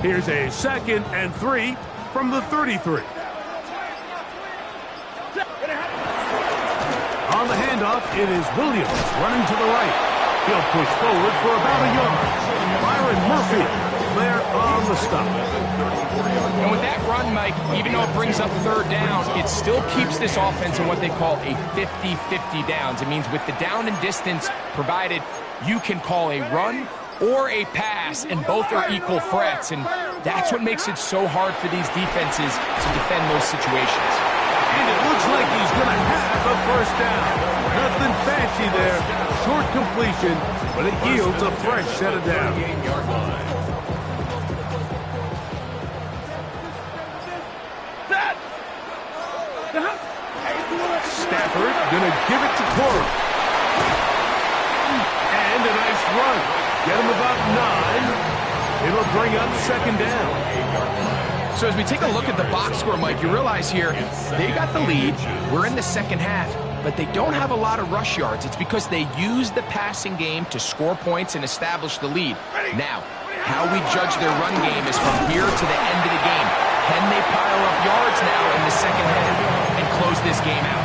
Here's a 2nd and 3 from the 33. On the handoff, it is Williams running to the right. He'll push forward for about a yard. Byron Murphy there on the stop. And with that run, Mike, even though it brings up 3rd down, it still keeps this offense in what they call a 50-50 downs. It means with the down and distance provided, you can call a run or a pass, and both are equal threats. And that's what makes it so hard for these defenses to defend those situations. And it looks like he's going to have a 1st down. Nothing fancy there. Short completion, but it yields a fresh set of downs. Stafford going to give it to Corey. And a nice run. Get him about 9. It'll bring up 2nd down. So as we take a look at the box score, Mike, you realize here, they got the lead. We're in the 2nd half, but they don't have a lot of rush yards. It's because they use the passing game to score points and establish the lead. Now, how we judge their run game is from here to the end of the game. Can they pile up yards now in the 2nd half and close this game out?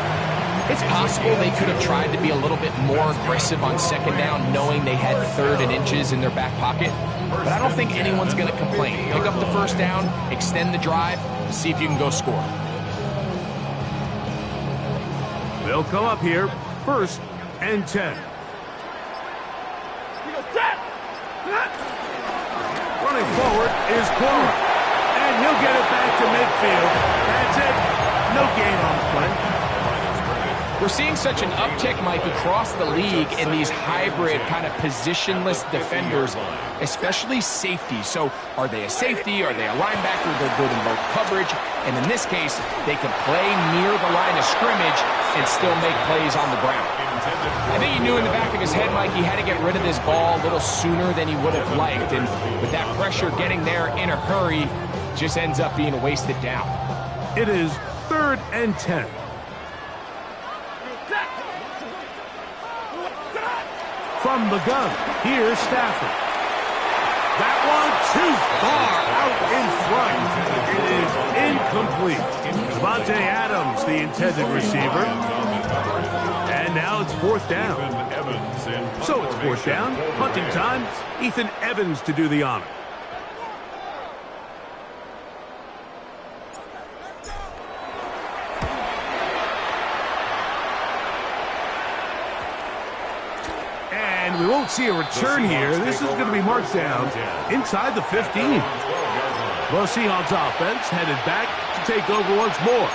It's possible they could have tried to be a little bit more aggressive on 2nd down, knowing they had 3rd and inches in their back pocket. But I don't think anyone's going to complain. Pick up the 1st down, extend the drive, see if you can go score. They'll come up here, 1st and 10. Running forward is Cora, and he'll get it back to midfield. That's it. No gain on the play. We're seeing such an uptick, Mike, across the league in these hybrid kind of positionless defenders, especially safety. So are they a safety? Are they a linebacker? They're good in both coverage. And in this case, they can play near the line of scrimmage and still make plays on the ground. I think he knew in the back of his head, Mike, he had to get rid of this ball a little sooner than he would have liked. And with that pressure getting there in a hurry, just ends up being a wasted down. It is 3rd and 10. From the gun, here's Stafford. That one too far out in front. It is incomplete. Devontae Adams, the intended receiver. And now it's 4th down. So it's 4th down. Punting time. Ethan Evans to do the honor. We won't see a return here. This is going to be marked down inside the 15. The Seahawks offense headed back to take over once more.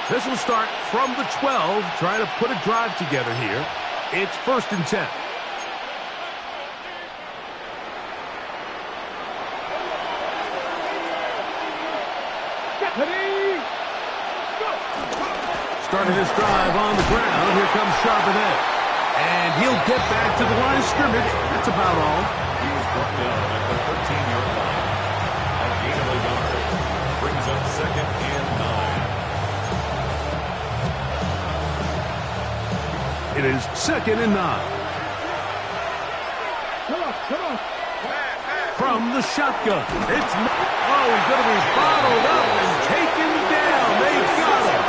This will start from the 12, trying to put a drive together here. It's 1st and 10. Starting this drive on the ground. Here comes Charbonnet. And he'll get back to the line of scrimmage. That's about all. He was brought down at the 13-yard line. A gain of a yard brings up 2nd and 9. It is 2nd and 9. Come on. From the shotgun. It's he's going to be bottled up and taken down. They got him.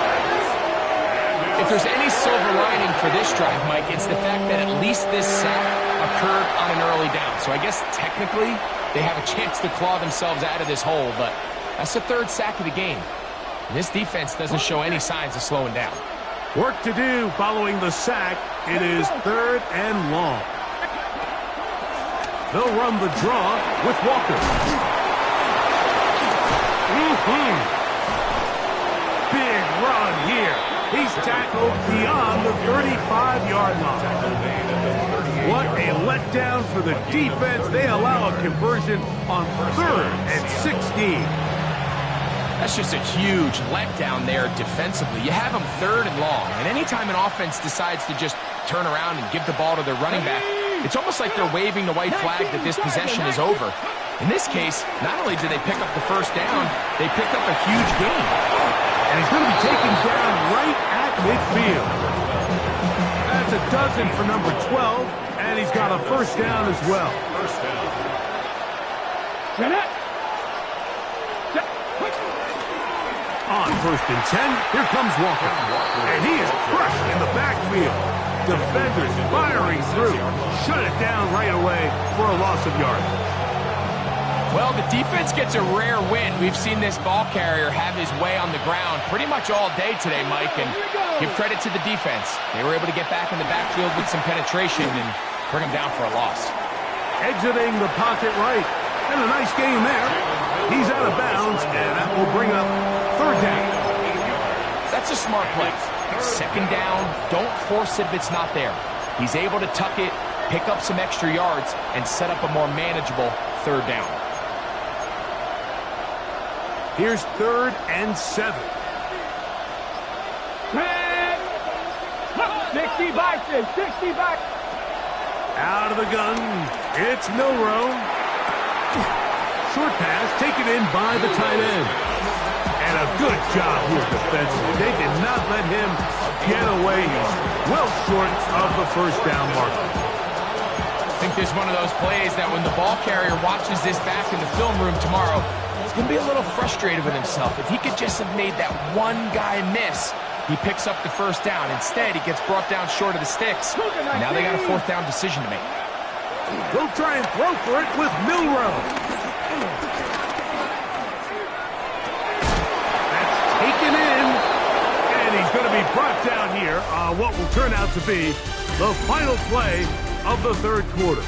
If there's any silver lining for this drive, Mike, it's the fact that at least this sack occurred on an early down. So I guess technically they have a chance to claw themselves out of this hole, but that's the 3rd sack of the game. And this defense doesn't show any signs of slowing down. Work to do following the sack. It is 3rd and long. They'll run the draw with Walker. Big run here. He's tackled beyond the 35-yard line. What a letdown for the defense. They allow a conversion on 3rd and 16. That's just a huge letdown there defensively. You have them 3rd and long, and anytime an offense decides to just turn around and give the ball to their running back, it's almost like they're waving the white flag that this possession is over. In this case, not only did they pick up the 1st down, they picked up a huge gain. And he's going to be taken down right at midfield. That's a dozen for number 12, and he's got a 1st down as well. 1st down. On 1st and 10, here comes Walker. And he is crushed in the backfield. Defenders firing through. Shut it down right away for a loss of yardage. Well, the defense gets a rare win. We've seen this ball carrier have his way on the ground pretty much all day today, Mike, and give credit to the defense. They were able to get back in the backfield with some penetration and bring him down for a loss. Exiting the pocket right. And a nice game there. He's out of bounds, and that will bring up 3rd down. That's a smart play. 2nd down, don't force it if it's not there. He's able to tuck it, pick up some extra yards, and set up a more manageable 3rd down. Here's 3rd and 7. 60 back. Out of the gun, it's Milroe. Short pass taken in by the tight end. And a good job here defensively. They did not let him get away. He's well short of the 1st down marker. I think this is one of those plays that when the ball carrier watches this back in the film room tomorrow, he's going to be a little frustrated with himself. If he could just have made that one guy miss, he picks up the 1st down. Instead, he gets brought down short of the sticks. Now they got a 4th down decision to make. They'll try and throw for it with Milroe. That's taken in. And he's going to be brought down here on what will turn out to be the final play of the 3rd quarter.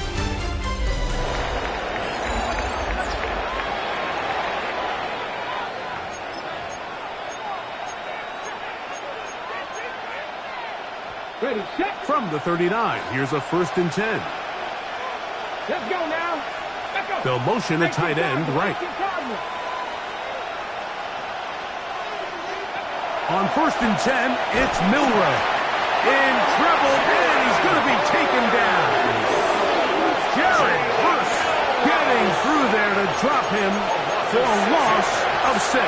Ready, set. From the 39, here's a 1st and 10. Let's go now. Let's go. They'll motion a tight end right. On 1st and 10, it's Milroe. In trouble, and he's going to be taken down. Jared Hurst getting through there to drop him for a loss of 6.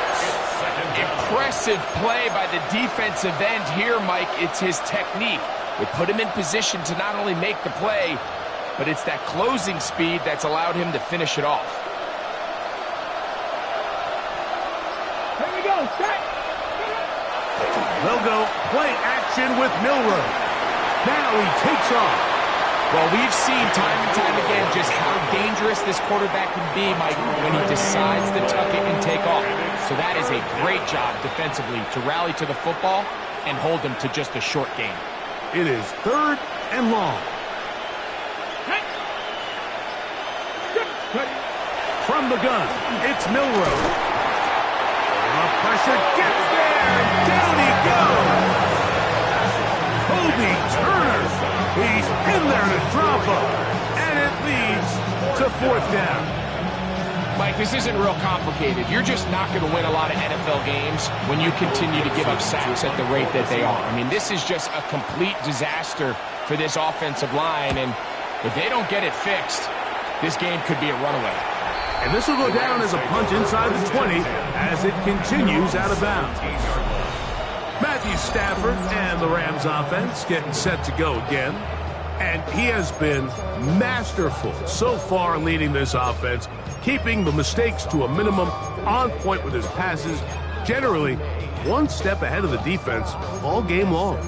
Impressive play by the defensive end here, Mike. It's his technique. It put him in position to not only make the play, but it's that closing speed that's allowed him to finish it off. Here we go, set. They'll go play action with Milroe. Now he takes off. Well, we've seen time and time again just how dangerous this quarterback can be, Mike, when he decides to tuck it and take off. So that is a great job defensively to rally to the football and hold him to just a short gain. It is 3rd and long. From the gun, it's Milroe. The pressure gets there. Down he goes. Kobe Turner. He's in there to drop him. And it leads to 4th down. Mike, this isn't real complicated. You're just not going to win a lot of NFL games when you continue to give up sacks at the rate that they are. I mean, this is just a complete disaster for this offensive line, and if they don't get it fixed, this game could be a runaway. And this will go down as a punt inside the 20 as it continues out of bounds. Matthew Stafford and the Rams offense getting set to go again. And he has been masterful so far leading this offense, keeping the mistakes to a minimum, on point with his passes, generally one step ahead of the defense all game long.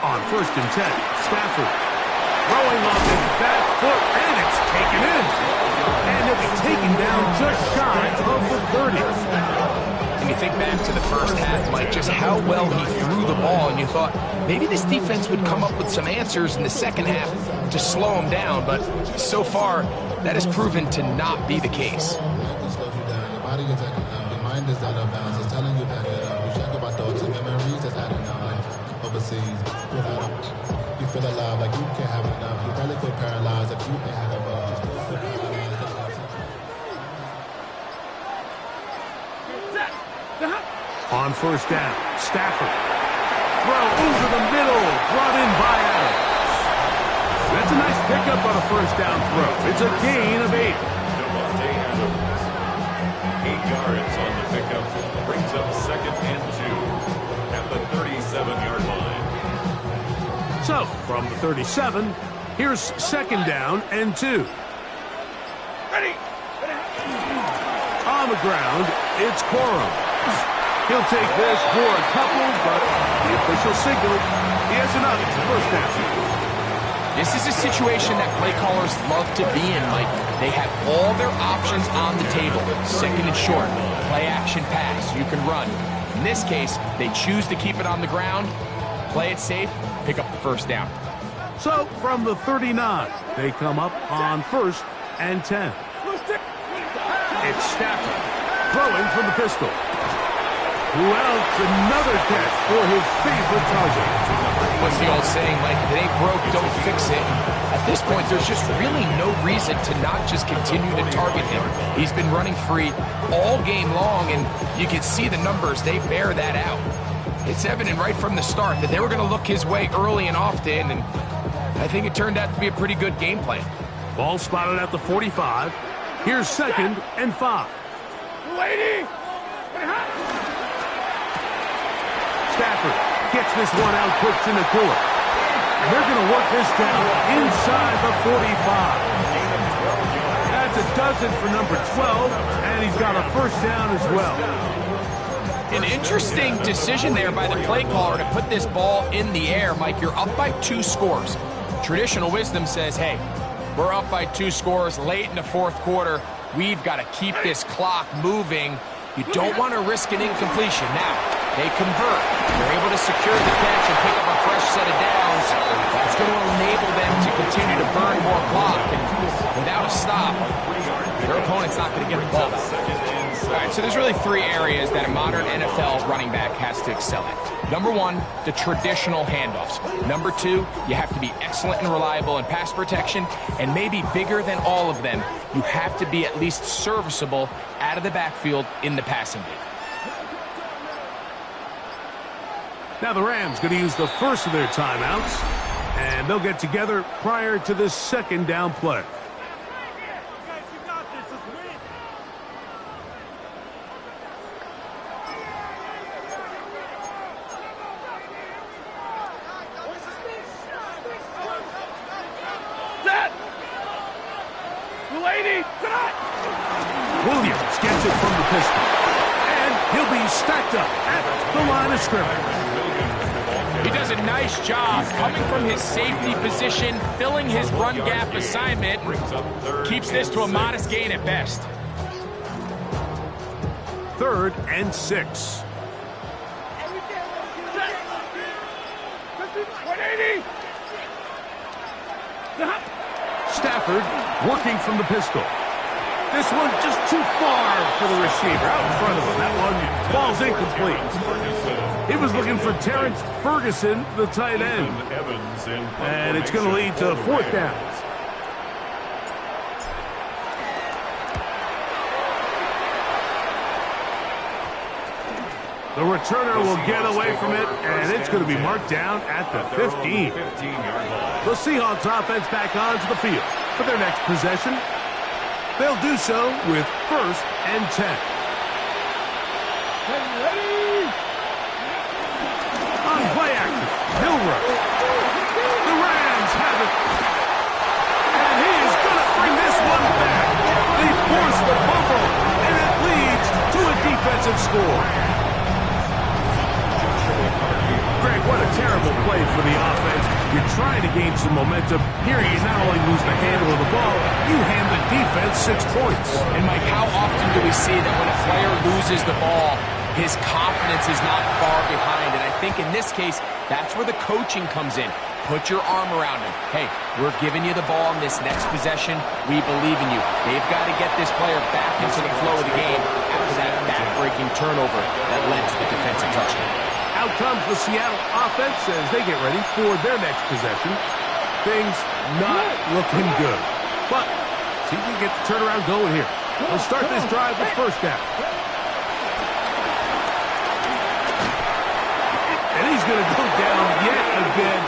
On 1st and 10, Stafford throwing off his back foot, and it's taken in. And he'll be taken down just shy of the 30. And you think back to the first half, Mike, just how well he threw the ball, and you thought maybe this defense would come up with some answers in the second half to slow him down, but so far, that has proven to not be the case. Your body is acting up, your mind is out of bounds, it's telling you back it up. You check about thoughts and memories that's adding up, like overseas. You feel alive, like you can't have enough. You probably feel paralyzed if you ain't had a buzz. On 1st down, Stafford. Throw over the middle, brought in by Adams. That's a nice pickup on a 1st down throw. It's a gain of 8. Devontae Adams. 8 yards on the pickup. Brings up 2nd and 2 at the 37-yard line. So, from the 37, here's second down and 2. Ready. On the ground, it's Corum. He'll take this for a couple, but the official signal, he has enough. It's a first down. This is a situation that play callers love to be in, Mike. They have all their options on the table. Second and short, play action pass, you can run. In this case, they choose to keep it on the ground, play it safe, pick up the first down. So, from the 39, they come up on first and 10. It's Stafford throwing from the pistol. Who else? Another catch for his favorite target. What's the old saying, Mike? If it ain't broke, don't fix it. At this point, there's just really no reason to not just continue to target him. He's been running free all game long, and you can see the numbers. They bear that out. It's evident right from the start that they were going to look his way early and often, and I think it turned out to be a pretty good game plan. Ball spotted at the 45. Here's second and 5. Lady. Stafford gets this one out quick to Nakua. And they're going to work this down inside the 45. That's a dozen for number 12, and he's got a first down as well. An interesting decision there by the play caller to put this ball in the air. Mike, you're up by 2 scores. Traditional wisdom says, hey, we're up by 2 scores late in the fourth quarter. We've got to keep this clock moving. You don't want to risk an incompletion. Now, they convert. They're able to secure the catch and pick up a fresh set of downs. That's going to enable them to continue to burn more clock. And without a stop, their opponent's not going to get the ball back. All right, so there's really 3 areas that a modern NFL running back has to excel at. Number 1, the traditional handoffs. Number 2, you have to be excellent and reliable in pass protection. And maybe bigger than all of them, you have to be at least serviceable out of the backfield in the passing game. Now the Rams going to use the first of their timeouts, and they'll get together prior to this second down play. Williams gets it from the pistol, and he'll be stacked up at the line of scrimmage. He does a nice job coming from his safety position, filling his run gap assignment, keeps this to a modest gain at best. 3rd and 6. 180. Stafford working from the pistol. This one just too far for the receiver out in front of him. That one falls incomplete. He was looking for Terrence Ferguson, the tight end. And it's going to lead to 4th down. The returner will get away from it, and it's going to be marked down at the 15. The Seahawks offense back onto the field for their next possession. They'll do so with 1st and 10. On play action, Milroe. The Rams have it. And he is going to bring this one back. They force the fumble, and it leads to a defensive score. Greg, what a terrible play for the offense. You're trying to gain some momentum. Here you not only lose the handle of the ball, you hand the defense 6 points. And Mike, how often do we see that when a player loses the ball, his confidence is not far behind? And I think in this case, that's where the coaching comes in. Put your arm around him. Hey, we're giving you the ball in this next possession. We believe in you. They've got to get this player back into the flow of the game after that back-breaking turnover that led to the defensive touchdown. Out comes the Seattle offense as they get ready for their next possession. Things not looking good. But see if we can get the turnaround going here. We'll start this drive with 1st down. And he's going to go down yet again.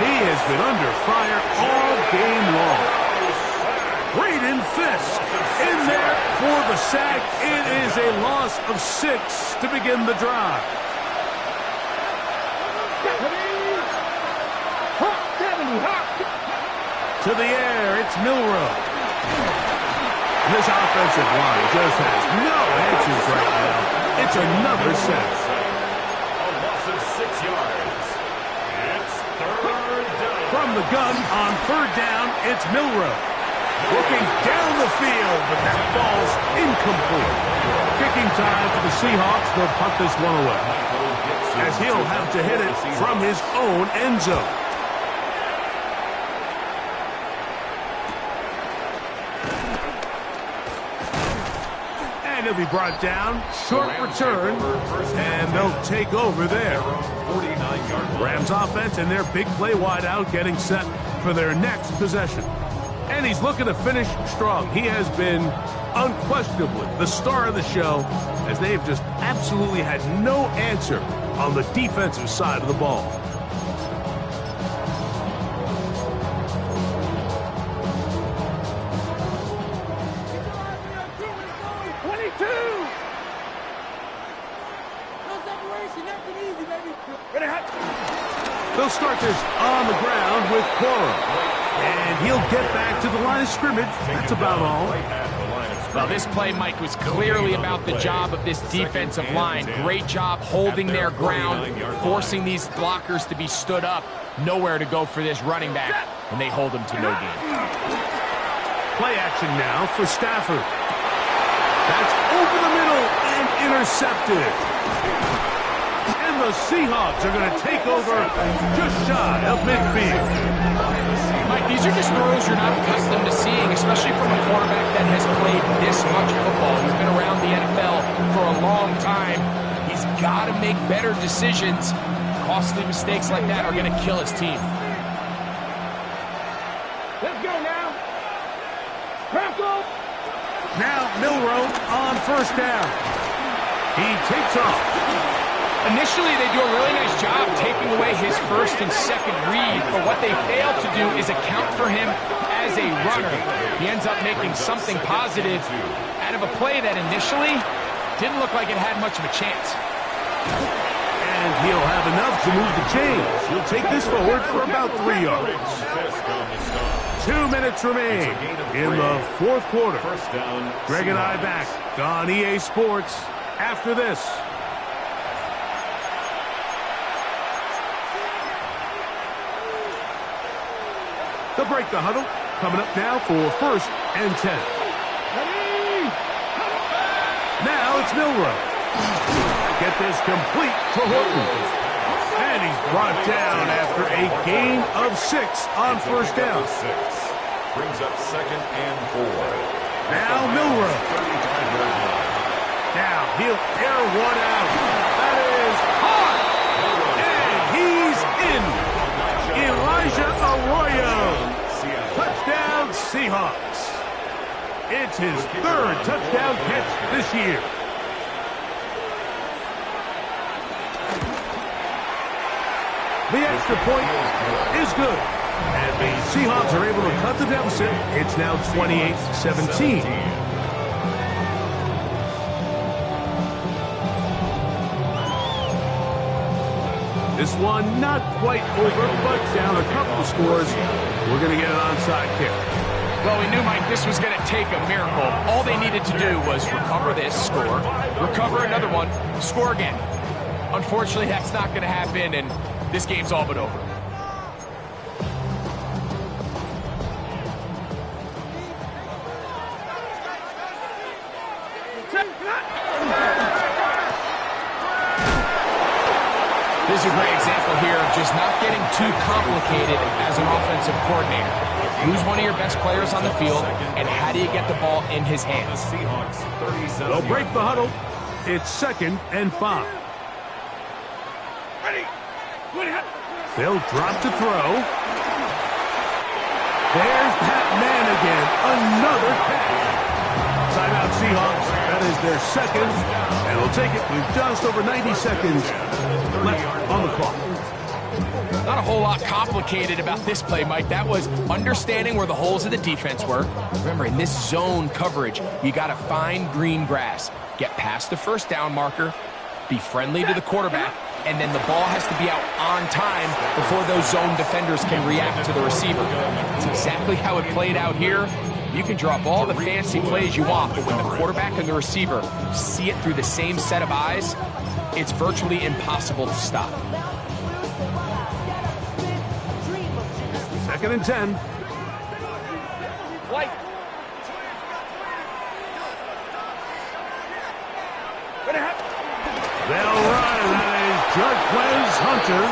He has been under fire all game long. Braden Fisk in there for the sack. It is a loss of 6 to begin the drive. To the air, it's Milroe. And this offensive line just has no answers right now. It's another sack. A loss of 6 yards. It's third down. From the gun on third down, it's Milroe. Looking down the field, but that ball's incomplete. Kicking time for the Seahawks. They'll punt this one away, as he'll have to hit it from his own end zone. And he'll be brought down. Short return, and they'll take over there. Rams offense and their big play wideout getting set for their next possession. And he's looking to finish strong. He has been unquestionably the star of the show, as they've just absolutely had no answer on the defensive side of the ball. They'll start this on the ground with Cora. And he'll get back to the line of scrimmage. That's about all. Well, this play, Mike, was clearly about the job of this defensive line. Great job holding their ground, forcing these blockers to be stood up. Nowhere to go for this running back, and they hold him to no gain. Play action now for Stafford. That's over the middle and intercepted. And the Seahawks are going to take over just shy of midfield. Mike, these are just throws you're not accustomed to seeing, especially from a quarterback that has played this much football. He's been around the NFL for a long time. He's got to make better decisions. Costly mistakes like that are going to kill his team. Let's go now. Crackle. Now Milroe on first down. He takes off. Initially, they do a really nice job taking away his first and second read, but what they fail to do is account for him as a runner. He ends up making something positive out of a play that initially didn't look like it had much of a chance. And he'll have enough to move the chains. He'll take this forward for about 3 yards. 2 minutes remain in the fourth quarter. Greg and I back on EA Sports after this. They'll break the huddle. Coming up now for first and 10. Now it's Milroe. Get this complete to Horton. And he's brought down after a gain of 6 on first down. Brings up second and 4. Now Milroe. Now he'll air one out. That is hot. And he's in. Elijah Arroyo. Touchdown Seahawks. It's his third touchdown catch this year. The extra point is good. And the Seahawks are able to cut the deficit. It's now 28-17. This one not quite over, but down a couple of scores. We're going to get an onside kick. Well, we knew, Mike, this was going to take a miracle. All they needed to do was recover this, score, recover another one, score again. Unfortunately, that's not going to happen, and this game's all but over. This is a great example here of just not getting too complicated as an offensive coordinator. Who's one of your best players on the field, and how do you get the ball in his hands? They'll break the huddle. It's second and 5. They'll drop to throw. There's Pat Man again. Another catch. Timeout Seahawks. That is their second. And they'll take it with just over 90 seconds left on the clock. Not a whole lot complicated about this play, Mike. That was understanding where the holes of the defense were. Remember, in this zone coverage, you got to find green grass. Get past the first down marker. Be friendly to the quarterback. and then the ball has to be out on time before those zone defenders can react to the receiver. It's exactly how it played out here. You can draw up all the fancy plays you want, but when the quarterback and the receiver see it through the same set of eyes, it's virtually impossible to stop. 2nd and 10. White. They'll run, and that is Jarquez Hunter.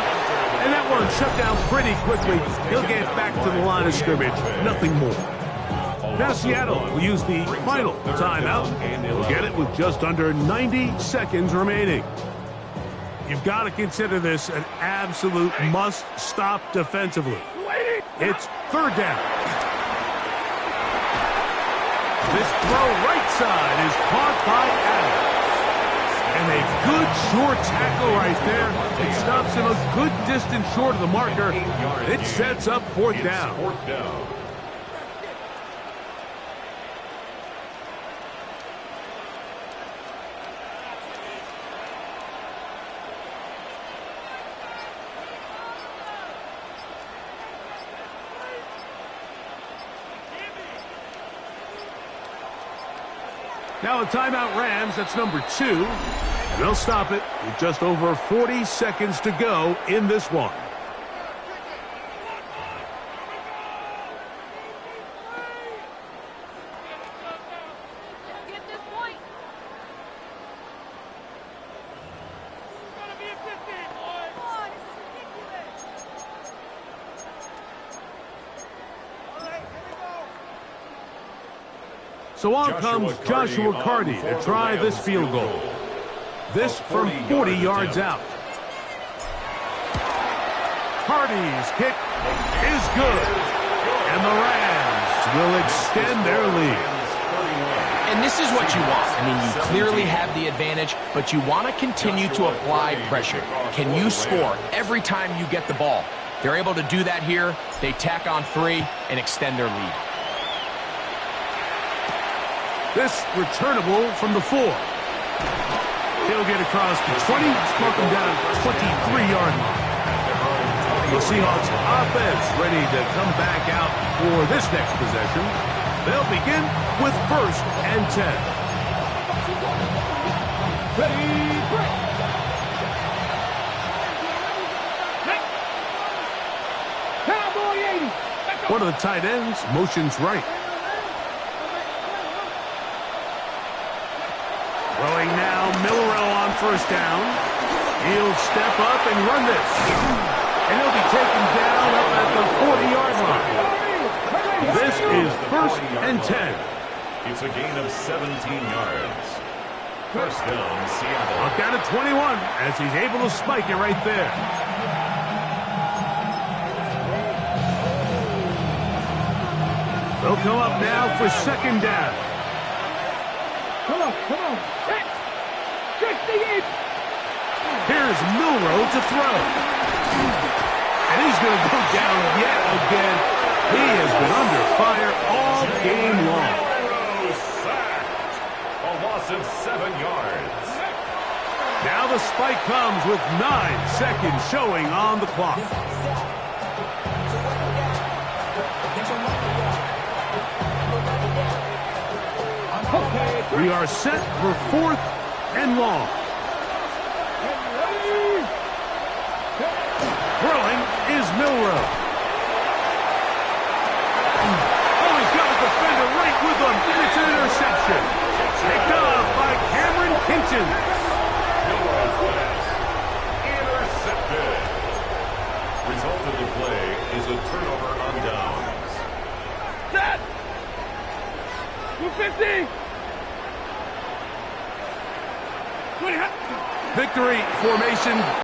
And that one shut down pretty quickly. He'll get back to the line of scrimmage. Nothing more. Now Seattle will use the final timeout, and they'll get it with just under 90 seconds remaining. You've got to consider this an absolute must-stop defensively. It's 3rd down. This throw right side is caught by Adams. And a good short tackle right there. It stops him a good distance short of the marker. It sets up 4th down. Now a timeout Rams, that's number 2. And they'll stop it with just over 40 seconds to go in this one. So on comes Joshua Carty to try this field goal. This from 40 yards out. Carty's kick is good. And the Rams will extend their lead. And this is what you want. I mean, you clearly have the advantage, but you want to continue to apply pressure. Can you score every time you get the ball? They're able to do that here. They tack on 3 and extend their lead. This returnable from the 4. He'll get across the 20, mark him down at 23-yard line. The Seahawks offense ready to come back out for this next possession. They'll begin with 1st and 10. Ready, break. Cowboy 80. One of the tight ends motions right. Throwing now, Milroe on 1st down. He'll step up and run this. And he'll be taken down up at the 40-yard line. This is 1st and 10. It's a gain of 17 yards. 1st down, Seattle. Up down to 21 as he's able to spike it right there. They'll come up now for 2nd down. Come on. 68. Here's Milroe to throw. And he's going to go down yet again. He has been under fire all game long. Sacked. A loss of 7 yards. Now the spike comes with 9 seconds showing on the clock. We are set for 4th and long. Throwing is Milroe. Oh, he's got a defender right with him. It's an interception. Picked off by Cameron Kinchen. Milroe's pass. Intercepted. Result of the play is a turnover on downs. Set. 250. Victory formation.